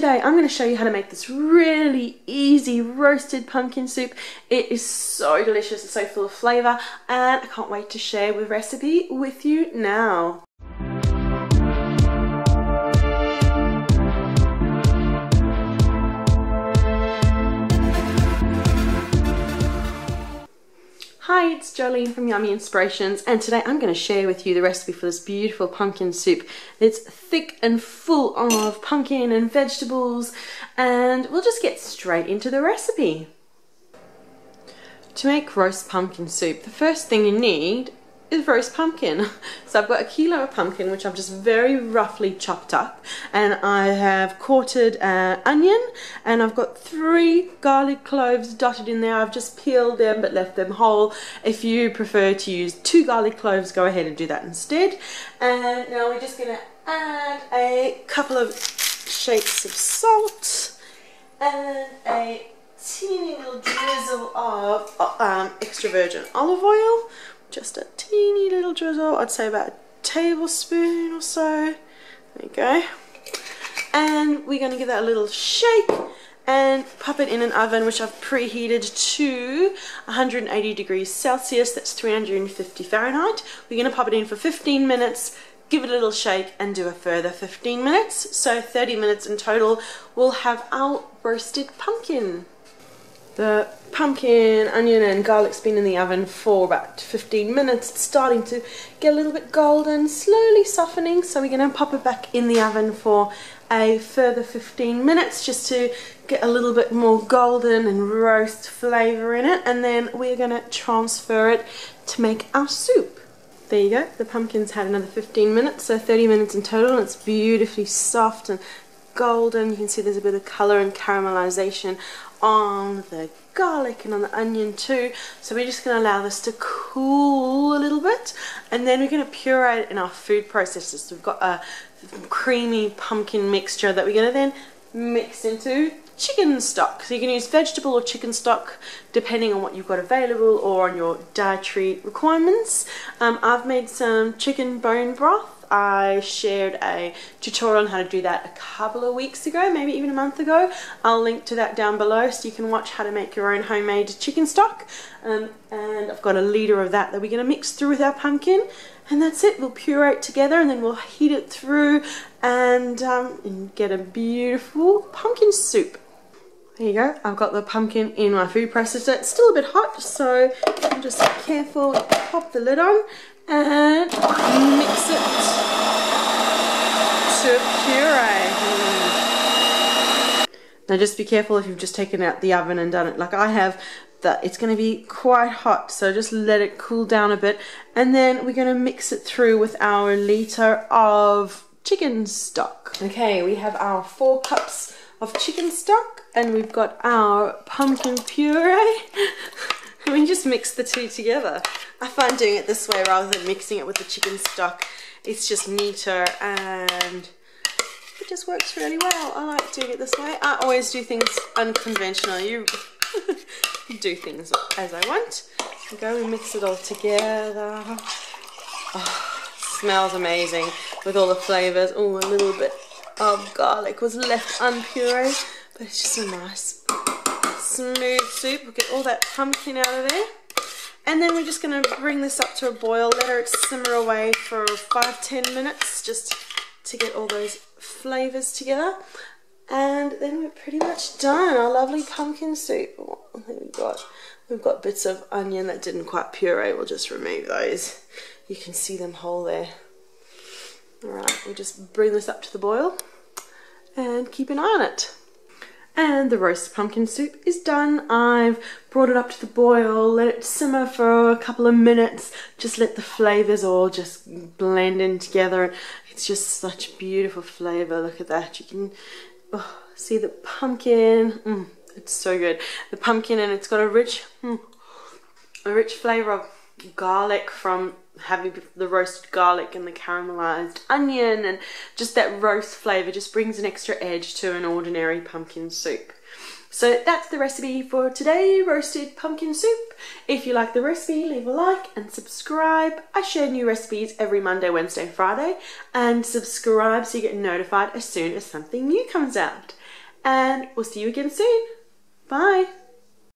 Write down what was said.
today I'm going to show you how to make this really easy roasted pumpkin soup. It is so delicious, it's so full of flavour, and I can't wait to share the recipe with you now. Hi, it's Jolene from Yummy Inspirations, and today I'm going to share with you the recipe for this beautiful pumpkin soup. It's thick and full of pumpkin and vegetables, and we'll just get straight into the recipe. To make roast pumpkin soup, the first thing you need is roast pumpkin. So I've got a kilo of pumpkin, which I've just very roughly chopped up, and I have quartered onion, and I've got 3 garlic cloves dotted in there. I've just peeled them but left them whole. If you prefer to use 2 garlic cloves, go ahead and do that instead. And now we're just going to add a couple of shakes of salt and a teeny little drizzle of extra virgin olive oil. Just a teeny little drizzle, I'd say about a tablespoon or so. There you go. And we're going to give that a little shake and pop it in an oven which I've preheated to 180 degrees Celsius, that's 350 Fahrenheit. We're going to pop it in for 15 minutes, give it a little shake, and do a further 15 minutes. So 30 minutes in total. We'll have our roasted pumpkin. The pumpkin, onion and garlic's been in the oven for about 15 minutes. It's starting to get a little bit golden, slowly softening, so we're going to pop it back in the oven for a further 15 minutes just to get a little bit more golden and roast flavour in it, and then we're going to transfer it to make our soup. There you go, the pumpkin's had another 15 minutes, so 30 minutes in total, and it's beautifully soft and golden. You can see there's a bit of colour and caramelization on the garlic and on the onion too. So we're just going to allow this to cool a little bit, and then we're going to puree it in our food processors. So we've got a creamy pumpkin mixture that we're going to then mix into chicken stock. So you can use vegetable or chicken stock depending on what you've got available or on your dietary requirements. I've made some chicken bone broth. I shared a tutorial on how to do that a couple of weeks ago, maybe even a month ago. I'll link to that down below so you can watch how to make your own homemade chicken stock. And I've got a litre of that we're going to mix through with our pumpkin, and that's it. We'll puree it together and then we'll heat it through and get a beautiful pumpkin soup. There you go, I've got the pumpkin in my food processor. It's still a bit hot, so I'm just careful to pop the lid on and mix it to a puree. Now just be careful if you've just taken out the oven and done it like I have, that it's going to be quite hot, so just let it cool down a bit, and then we're going to mix it through with our litre of chicken stock. Okay, we have our 4 cups of chicken stock, and we've got our pumpkin puree. We just mix the two together. I find doing it this way rather than mixing it with the chicken stock. It's just neater and it just works really well. I like doing it this way. I always do things unconventional. You do things as I want. We go and mix it all together. Oh, smells amazing with all the flavours. Oh, a little bit of garlic was left unpureed, but it's just a nice smooth soup. We'll get all that pumpkin out of there, and then we're just going to bring this up to a boil, let it simmer away for 5-10 minutes just to get all those flavours together, and then we're pretty much done. Our lovely pumpkin soup. Oh, we've got bits of onion that didn't quite puree. We'll just remove those. You can see them whole there. Alright, we'll just bring this up to the boil and keep an eye on it. And the roast pumpkin soup is done. I've brought it up to the boil, let it simmer for a couple of minutes, just let the flavours all just blend in together. It's just such beautiful flavour. Look at that. You can see the pumpkin. It's so good. The pumpkin, and it's got a rich flavour of garlic from having the roasted garlic and the caramelized onion, and just that roast flavour just brings an extra edge to an ordinary pumpkin soup. So that's the recipe for today, roasted pumpkin soup. If you like the recipe, leave a like and subscribe. I share new recipes every Monday, Wednesday, Friday, and subscribe so you get notified as soon as something new comes out. and we'll see you again soon. Bye.